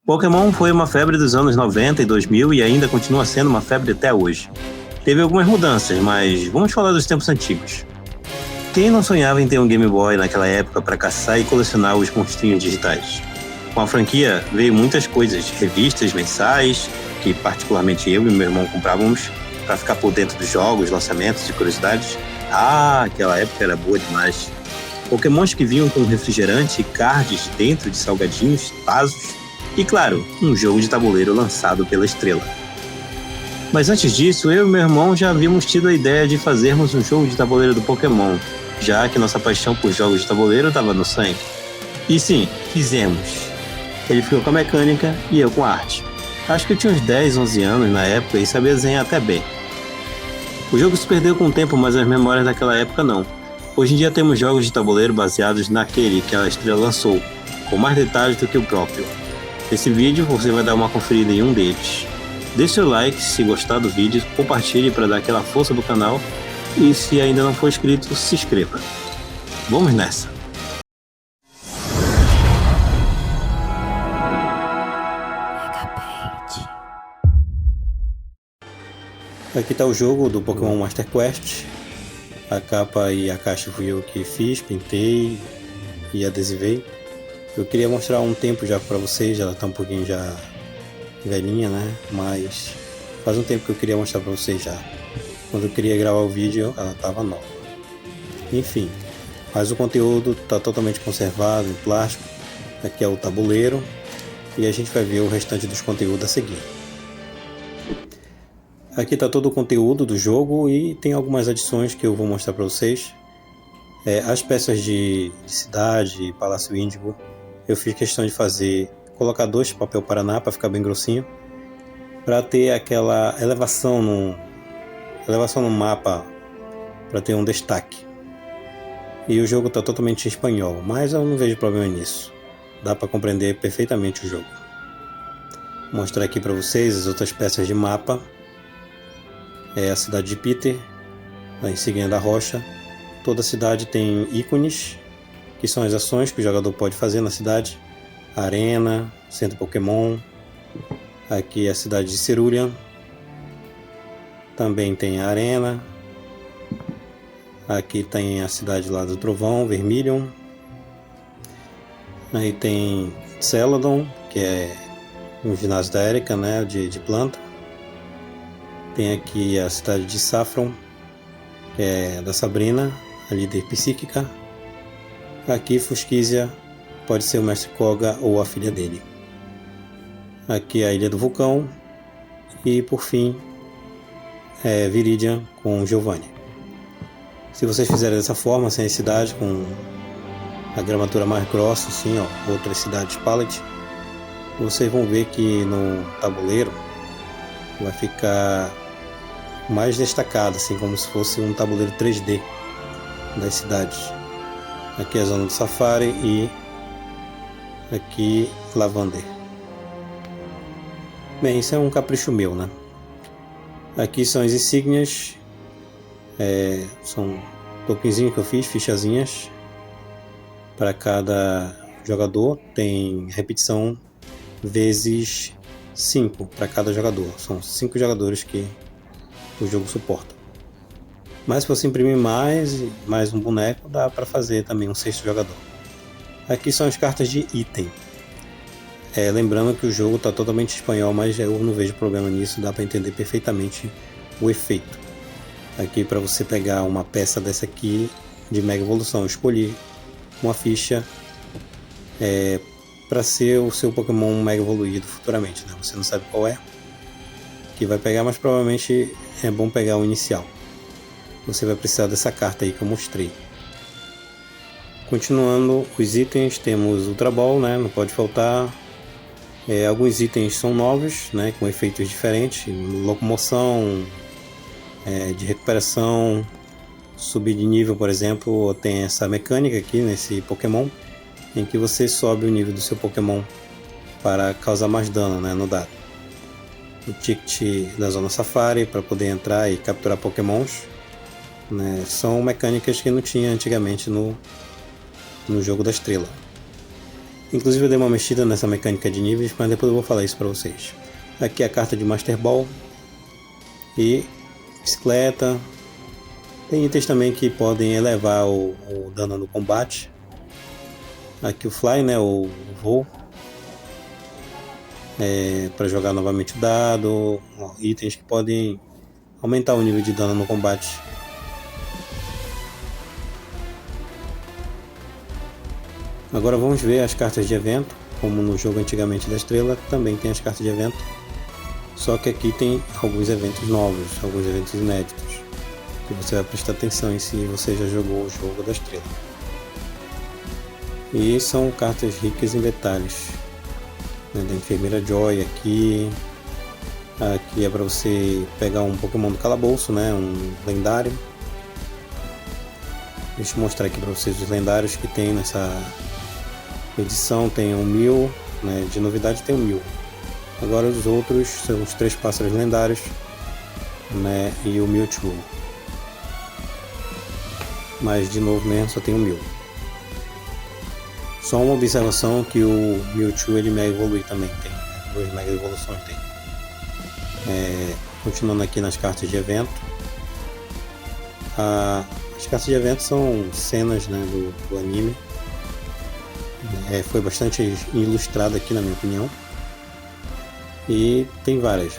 Pokémon foi uma febre dos anos 90 e 2000 e ainda continua sendo uma febre até hoje. Teve algumas mudanças, mas vamos falar dos tempos antigos. Quem não sonhava em ter um Game Boy naquela época para caçar e colecionar os monstrinhos digitais? Com a franquia veio muitas coisas, revistas mensais, que particularmente eu e meu irmão comprávamos para ficar por dentro dos jogos, lançamentos e curiosidades. Aquela época era boa demais. Pokémons que vinham com refrigerante e cards dentro de salgadinhos, tazos e, claro, um jogo de tabuleiro lançado pela Estrela. Mas antes disso, eu e meu irmão já havíamos tido a ideia de fazermos um jogo de tabuleiro do Pokémon, já que nossa paixão por jogos de tabuleiro estava no sangue. E sim, fizemos. Ele ficou com a mecânica e eu com a arte. Acho que eu tinha uns 10, 11 anos na época e sabia desenhar até bem. O jogo se perdeu com o tempo, mas as memórias daquela época não. Hoje em dia temos jogos de tabuleiro baseados naquele que a Estrela lançou, com mais detalhes do que o próprio. Nesse vídeo você vai dar uma conferida em um deles. Deixe seu like se gostar do vídeo, compartilhe para dar aquela força pro canal e se ainda não for inscrito, se inscreva. Vamos nessa! Aqui está o jogo do Pokémon Master Quest. A capa e a caixa fui eu que fiz, pintei e adesivei. Eu queria mostrar um tempo já para vocês, ela está um pouquinho já velhinha, né? Mas faz um tempo que eu queria mostrar para vocês já. Quando eu queria gravar o vídeo, ela estava nova. Enfim, mas o conteúdo está totalmente conservado em plástico. Aqui é o tabuleiro e a gente vai ver o restante dos conteúdos a seguir. Aqui está todo o conteúdo do jogo e tem algumas adições que eu vou mostrar para vocês. As peças de cidade e Palácio Índigo, eu fiz questão de colocar 2 de papel Paraná para ficar bem grossinho, para ter aquela elevação no mapa, para ter um destaque. E o jogo está totalmente em espanhol, mas eu não vejo problema nisso. Dá para compreender perfeitamente o jogo. Vou mostrar aqui para vocês as outras peças de mapa. É a cidade de Peter, a insígnia da rocha. Toda a cidade tem ícones, que são as ações que o jogador pode fazer na cidade. Arena, Centro Pokémon. Aqui é a cidade de Cerulean. Também tem a Arena. Aqui tem a cidade lá do Trovão, Vermilion. Aí tem Celadon, que é um ginásio da Erika, né, de planta. Tem aqui a cidade de Saffron, que é da Sabrina, a líder psíquica. Aqui Fusquísia pode ser o Mestre Koga ou a filha dele. Aqui a Ilha do Vulcão. E por fim, Viridian com Giovanni. Se vocês fizerem dessa forma, sem a cidade, com a gramatura mais grossa, assim, ó, outras cidades palette, vocês vão ver que no tabuleiro vai ficar mais destacado, assim como se fosse um tabuleiro 3D das cidades. Aqui é a zona do Safari e aqui Lavander. Bem, isso é um capricho meu, né? Aqui são as insígnias, são tokenzinhos que eu fiz, fichazinhas para cada jogador. Tem repetição vezes 5 para cada jogador. São 5 jogadores que o jogo suporta. Mas se você imprimir mais um boneco, dá para fazer também um 6º jogador. Aqui são as cartas de item. Lembrando que o jogo está totalmente em espanhol, mas eu não vejo problema nisso, dá para entender perfeitamente o efeito. Aqui para você pegar uma peça dessa aqui de Mega Evolução, eu escolhi uma ficha para ser o seu Pokémon Mega Evoluído futuramente, né? Você não sabe qual é que vai pegar, mas provavelmente é bom pegar o inicial. Você vai precisar dessa carta aí que eu mostrei. Continuando os itens, temos Ultra Ball, né? Não pode faltar. Alguns itens são novos, né? Com efeitos diferentes, locomoção, de recuperação, subir de nível, por exemplo, tem essa mecânica aqui nesse Pokémon, em que você sobe o nível do seu Pokémon para causar mais dano, né, no dado. O ticket da Zona Safari para poder entrar e capturar Pokémons, né, são mecânicas que não tinha antigamente no jogo da Estrela. Inclusive eu dei uma mexida nessa mecânica de níveis, mas depois eu vou falar isso para vocês. Aqui a carta de Master Ball e bicicleta. Tem itens também que podem elevar o dano no combate. Aqui o Fly, né, o voo. Para jogar novamente o dado. Itens que podem aumentar o nível de dano no combate. Agora vamos ver as cartas de evento. Como no jogo antigamente da Estrela, também tem as cartas de evento. Só que aqui tem alguns eventos novos, alguns eventos inéditos, que você vai prestar atenção em se você já jogou o jogo da Estrela. E são cartas ricas em detalhes, né, da Enfermeira Joy aqui. Aqui é para você pegar um Pokémon do calabouço, né, um lendário. Deixa eu mostrar aqui para vocês os lendários que tem nessa edição. Tem um Mew, né, de novidade tem um Mew. Agora os outros são os 3 pássaros lendários, né, e o Mewtwo. Mas de novo mesmo só tem um Mew. Só uma observação que o Mewtwo ele mega evolui também, tem 2 mega evoluções tem. Continuando aqui nas cartas de evento. As cartas de evento são cenas, né, do anime. Foi bastante ilustrado aqui na minha opinião. E tem várias.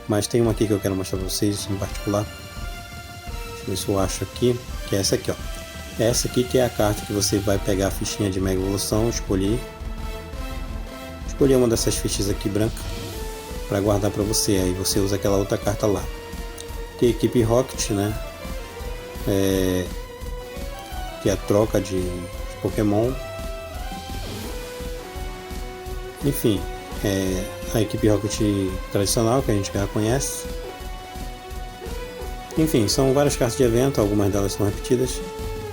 Mas tem uma aqui que eu quero mostrar para vocês em particular. Deixa eu ver se eu acho aqui. Que é essa aqui, ó. Essa aqui que é a carta que você vai pegar a fichinha de Mega Evolução, escolher uma dessas fichas aqui branca para guardar para você. Aí você usa aquela outra carta lá. Que é a equipe Rocket, né? Que é a troca de Pokémon. Enfim, a equipe Rocket tradicional que a gente já conhece. Enfim, são várias cartas de evento, algumas delas são repetidas.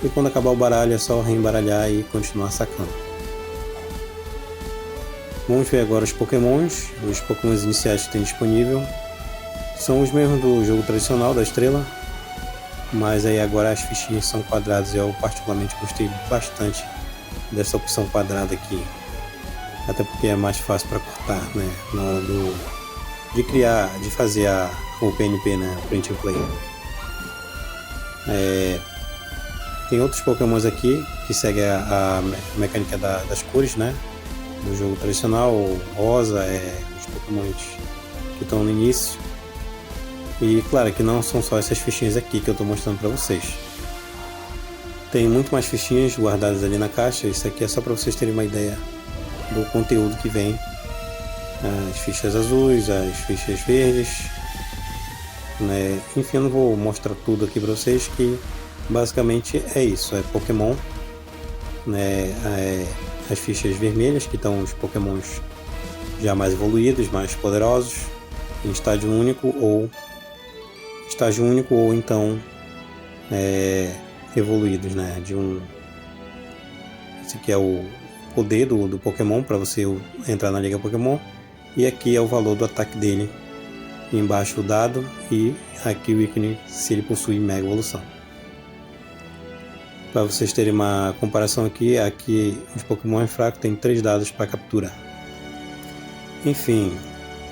E quando acabar o baralho é só reembaralhar e continuar sacando. Vamos ver agora os Pokémons. Os Pokémons iniciais que tem disponível são os mesmos do jogo tradicional da Estrela, mas aí agora as fichinhas são quadradas. Eu particularmente gostei bastante dessa opção quadrada aqui, até porque é mais fácil para cortar, né, na hora de fazer o PNP, né, o Print and Play. Tem outros Pokémons aqui que seguem a mecânica das cores, né, do jogo tradicional. O rosa os Pokémons que estão no início. E claro que não são só essas fichinhas aqui que eu estou mostrando para vocês. Tem muito mais fichinhas guardadas ali na caixa. Isso aqui é só para vocês terem uma ideia do conteúdo que vem. As fichas azuis, as fichas verdes, né? Enfim, eu não vou mostrar tudo aqui para vocês, que basicamente é isso, é Pokémon, né? As fichas vermelhas, que estão os Pokémons já mais evoluídos, mais poderosos, em estágio único ou então evoluídos, né? Esse aqui é o poder do Pokémon para você entrar na Liga Pokémon, e aqui é o valor do ataque dele, embaixo o dado, e aqui o ícone se ele possui Mega Evolução. Para vocês terem uma comparação aqui os Pokémon fracos têm 3 dados para capturar. Enfim,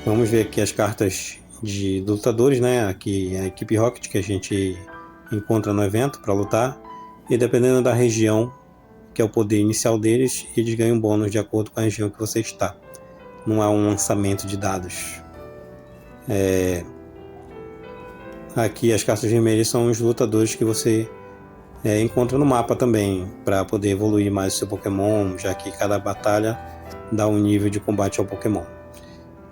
vamos ver aqui as cartas de lutadores, né? Aqui a equipe Rocket que a gente encontra no evento para lutar, e dependendo da região, que é o poder inicial deles, eles ganham bônus de acordo com a região que você está. Não há um lançamento de dados. Aqui as cartas vermelhas são os lutadores que você encontra no mapa também, para poder evoluir mais o seu Pokémon, já que cada batalha dá um nível de combate ao Pokémon.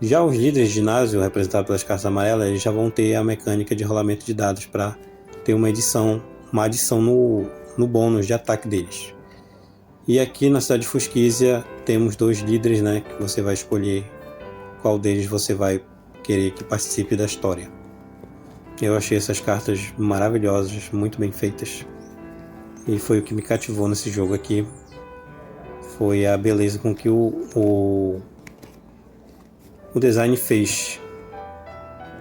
Já os líderes de ginásio, representados pelas cartas amarelas, eles já vão ter a mecânica de rolamento de dados para ter uma adição no bônus de ataque deles. E aqui na cidade de Fusquísia temos 2 líderes, né, que você vai escolher qual deles você vai querer que participe da história. Eu achei essas cartas maravilhosas, muito bem feitas, e foi o que me cativou nesse jogo aqui. Foi a beleza com que o design fez.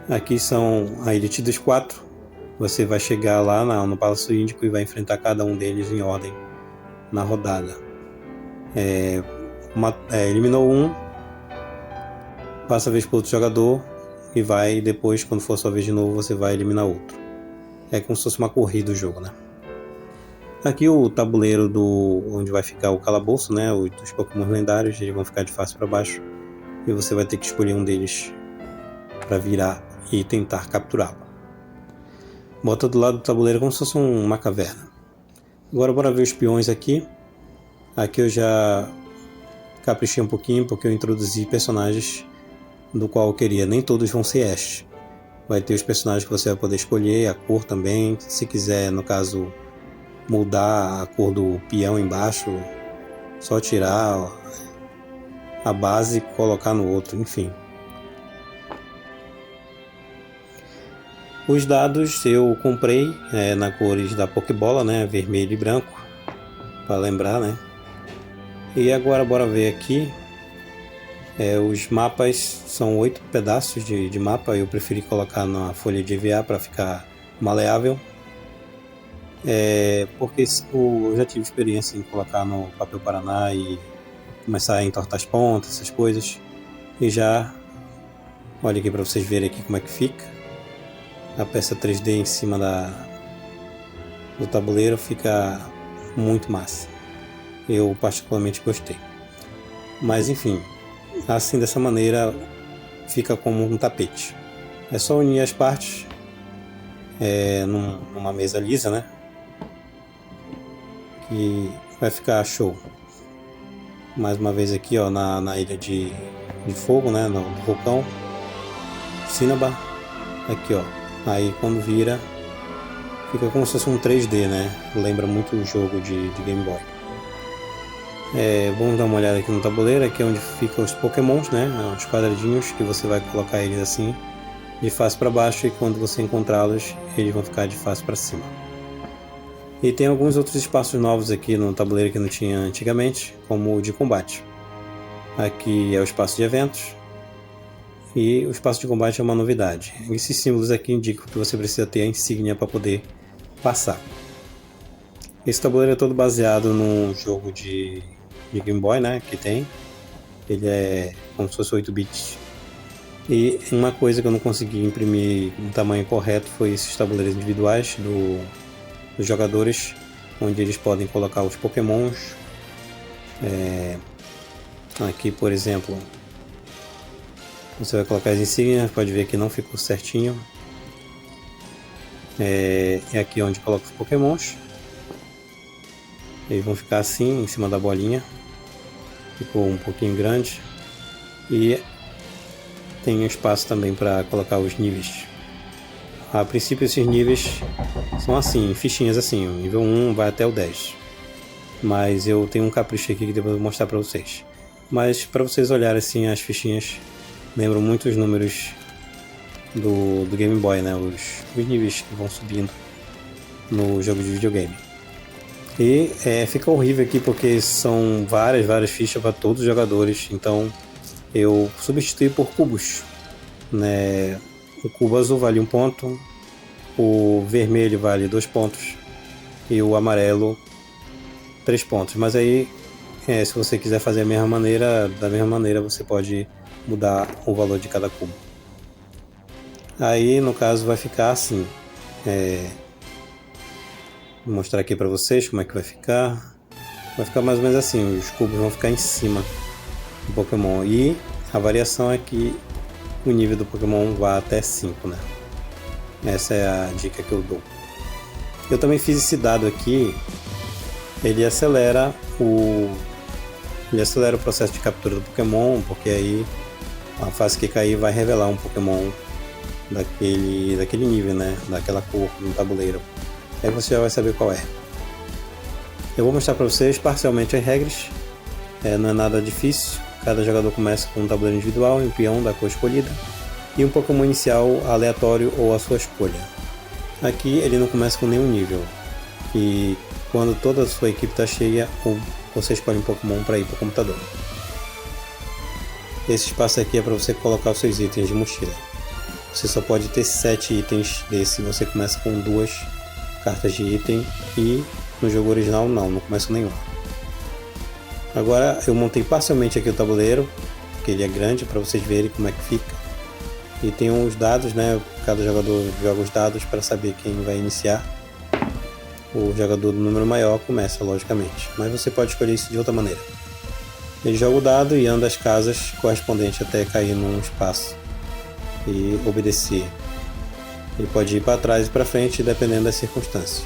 Aqui são a Elite dos 4. Você vai chegar lá no Palácio Índico e vai enfrentar cada um deles em ordem na rodada. eliminou um, passa a vez para outro jogador e vai depois, quando for a sua vez de novo, você vai eliminar outro. É como se fosse uma corrida o jogo, né? Aqui o tabuleiro onde vai ficar o calabouço, né? Os Pokémon lendários, eles vão ficar de face para baixo e você vai ter que escolher um deles para virar e tentar capturá-lo. Bota do lado do tabuleiro como se fosse uma caverna. Agora bora ver os peões aqui. Aqui eu já caprichei um pouquinho porque eu introduzi personagens do qual eu queria. Nem todos vão ser Ash. Vai ter os personagens que você vai poder escolher, a cor também. Se quiser, no caso, mudar a cor do peão embaixo, só tirar a base e colocar no outro, enfim. Os dados eu comprei na cores da Pokébola, né, vermelho e branco, para lembrar, né. E agora bora ver aqui. Os mapas são 8 pedaços de mapa, eu preferi colocar na folha de EVA para ficar maleável. Porque eu já tive experiência em colocar no papel Paraná e começar a entortar as pontas, essas coisas. E já, olha aqui para vocês verem aqui como é que fica. A peça 3D em cima do tabuleiro fica muito massa. Eu particularmente gostei. Mas enfim, assim dessa maneira fica como um tapete. É só unir as partes numa mesa lisa, né? Que vai ficar show. Mais uma vez aqui, ó, na ilha de fogo, né? No vulcão Cinnabar. Aqui, ó. Aí quando vira, fica como se fosse um 3D, né? Lembra muito o jogo de Game Boy. Vamos dar uma olhada aqui no tabuleiro. Aqui é onde ficam os Pokémons, né? Os quadradinhos que você vai colocar eles assim, de face para baixo, e quando você encontrá-los, eles vão ficar de face para cima. E tem alguns outros espaços novos aqui no tabuleiro que não tinha antigamente, como o de combate. Aqui é o espaço de eventos. E o espaço de combate é uma novidade. Esses símbolos aqui indicam que você precisa ter a insígnia para poder passar. Esse tabuleiro é todo baseado num jogo de Game Boy, né, que tem. Ele é como se fosse 8 bits. E uma coisa que eu não consegui imprimir no tamanho correto foi esses tabuleiros individuais dos jogadores, onde eles podem colocar os Pokémons. Aqui, por exemplo, você vai colocar as insígnias, pode ver que não ficou certinho. É aqui onde coloca os Pokémons. Eles vão ficar assim, em cima da bolinha. Ficou um pouquinho grande. E tem espaço também para colocar os níveis. A princípio esses níveis são assim, fichinhas assim. O nível 1 vai até o 10. Mas eu tenho um capricho aqui que depois eu vou mostrar para vocês. Mas para vocês olharem assim, as fichinhas lembram muito os números do Game Boy, né? Os níveis que vão subindo no jogo de videogame. E fica horrível aqui porque são várias fichas para todos os jogadores. Então eu substituí por cubos, né? O cubo azul vale 1 ponto, o vermelho vale 2 pontos e o amarelo 3 pontos. Mas aí, se você quiser fazer da mesma maneira você pode mudar o valor de cada cubo. Aí no caso vai ficar assim. Vou mostrar aqui para vocês como é que vai ficar. Vai ficar mais ou menos assim, os cubos vão ficar em cima do Pokémon. E a variação é que o nível do Pokémon vai até 5, né? Essa é a dica que eu dou. Eu também fiz esse dado aqui. Ele acelera o processo de captura do Pokémon, porque aí a fase que cair vai revelar um Pokémon daquele nível, né? Daquela cor no tabuleiro. Aí você já vai saber qual é. Eu vou mostrar para vocês parcialmente as regras. Não é nada difícil. Cada jogador começa com um tabuleiro individual, um peão da cor escolhida e um Pokémon inicial aleatório ou a sua escolha. Aqui ele não começa com nenhum nível. E quando toda a sua equipe está cheia, você escolhe um Pokémon para ir para o computador. Esse espaço aqui é para você colocar os seus itens de mochila. Você só pode ter 7 itens desse. Você começa com 2 cartas de item e no jogo original não começa com nenhum. Agora eu montei parcialmente aqui o tabuleiro, que ele é grande para vocês verem como é que fica. E tem os dados, né? Cada jogador joga os dados para saber quem vai iniciar. O jogador do número maior começa, logicamente, mas você pode escolher isso de outra maneira. Ele joga o dado e anda as casas correspondentes até cair num espaço e obedecer. Ele pode ir para trás e para frente, dependendo das circunstâncias.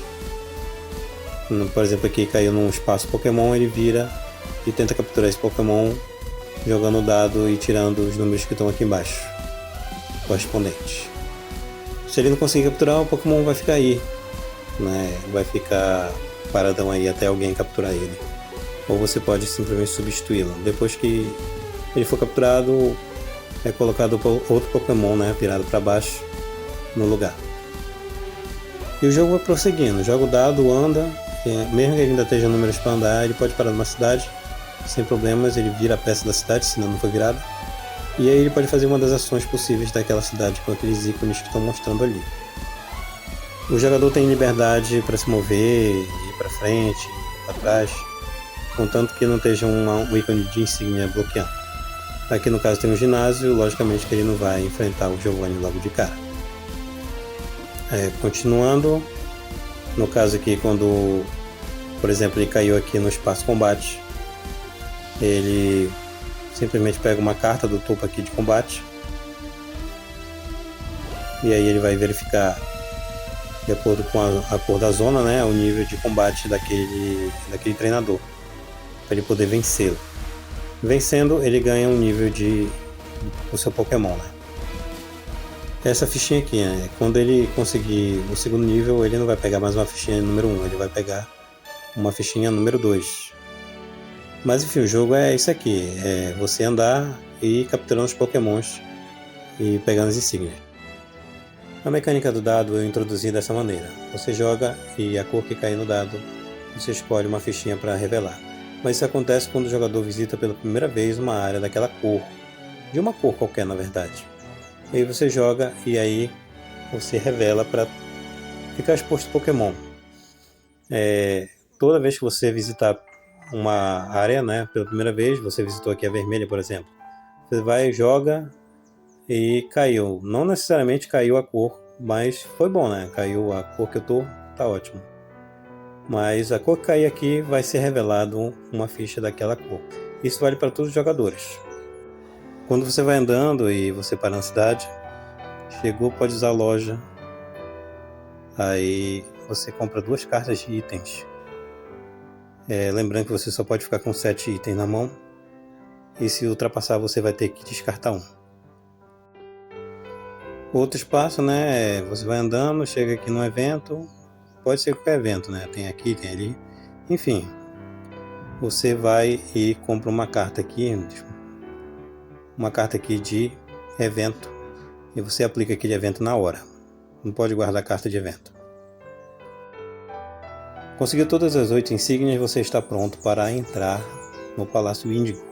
Por exemplo, aqui caiu num espaço Pokémon, ele vira e tenta capturar esse Pokémon jogando o dado e tirando os números que estão aqui embaixo, correspondentes. Se ele não conseguir capturar, o Pokémon vai ficar aí, né? Vai ficar paradão aí até alguém capturar ele. Ou você pode simplesmente substituí-lo. Depois que ele for capturado, é colocado outro Pokémon, né, virado para baixo no lugar. E o jogo vai prosseguindo. Joga o dado, anda. Mesmo que ele ainda esteja números para andar, ele pode parar numa cidade sem problemas. Ele vira a peça da cidade, se não for virada. E aí ele pode fazer uma das ações possíveis daquela cidade com aqueles ícones que estão mostrando ali. O jogador tem liberdade para se mover, ir para frente, para trás, contanto que não esteja um ícone de insígnia bloqueando. Aqui no caso tem um ginásio, logicamente que ele não vai enfrentar o Giovanni logo de cara. Continuando, no caso aqui quando, por exemplo, ele caiu aqui no espaço combate, ele simplesmente pega uma carta do topo aqui de combate e aí ele vai verificar, de acordo com a cor da zona, né, o nível de combate daquele treinador, para ele poder vencê-lo. Vencendo, ele ganha um nível do seu Pokémon, né? Essa fichinha aqui, né? Quando ele conseguir o segundo nível, ele não vai pegar mais uma fichinha número 1, ele vai pegar uma fichinha número 2. Mas enfim, o jogo é isso aqui, é você andar e capturando os Pokémons e pegando as insígnias. A mecânica do dado eu introduzi dessa maneira. Você joga e a cor que cair no dado, você escolhe uma fichinha para revelar. Mas isso acontece quando o jogador visita pela primeira vez uma área daquela cor, de uma cor qualquer na verdade. E aí você joga e aí você revela para ficar exposto Pokémon. Toda vez que você visitar uma área, né, pela primeira vez, você visitou aqui a vermelha, por exemplo, você vai, joga e caiu. Não necessariamente caiu a cor, mas foi bom, né? Caiu a cor que eu tô, tá ótimo. Mas a cor que cair aqui vai ser revelado uma ficha daquela cor. Isso vale para todos os jogadores. Quando você vai andando e você para na cidade, chegou, pode usar a loja. Aí você compra 2 cartas de itens. Lembrando que você só pode ficar com 7 itens na mão. E se ultrapassar, você vai ter que descartar um. Outro espaço, né? Você vai andando, chega aqui no evento. Pode ser qualquer evento, né? Tem aqui, tem ali. Enfim, você vai e compra uma carta aqui. Uma carta aqui de evento. E você aplica aquele evento na hora. Não pode guardar carta de evento. Conseguiu todas as 8 insígnias, você está pronto para entrar no Palácio Índigo.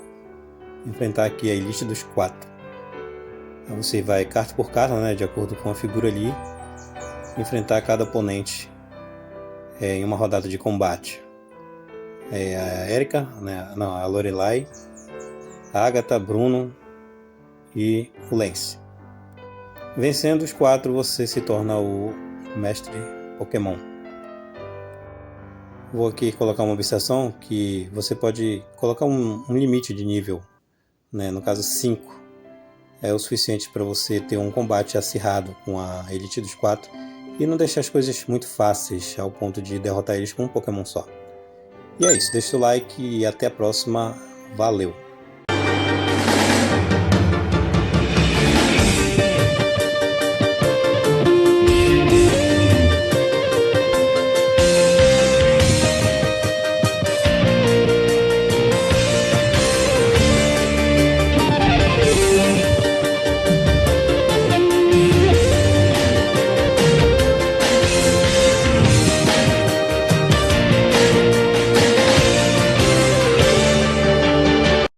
Enfrentar aqui a Elite dos 4. Então você vai carta por carta, né, de acordo com a figura ali. Enfrentar cada oponente em uma rodada de combate. A Erika, né, não, a Lorelai, a Agatha, Bruno e o Lance. Vencendo os 4, você se torna o mestre Pokémon. Vou aqui colocar uma observação que você pode colocar um limite de nível, né? No caso 5 é o suficiente para você ter um combate acirrado com a Elite dos 4 e não deixar as coisas muito fáceis ao ponto de derrotar eles com um Pokémon só. E é isso, deixa o like e até a próxima, valeu!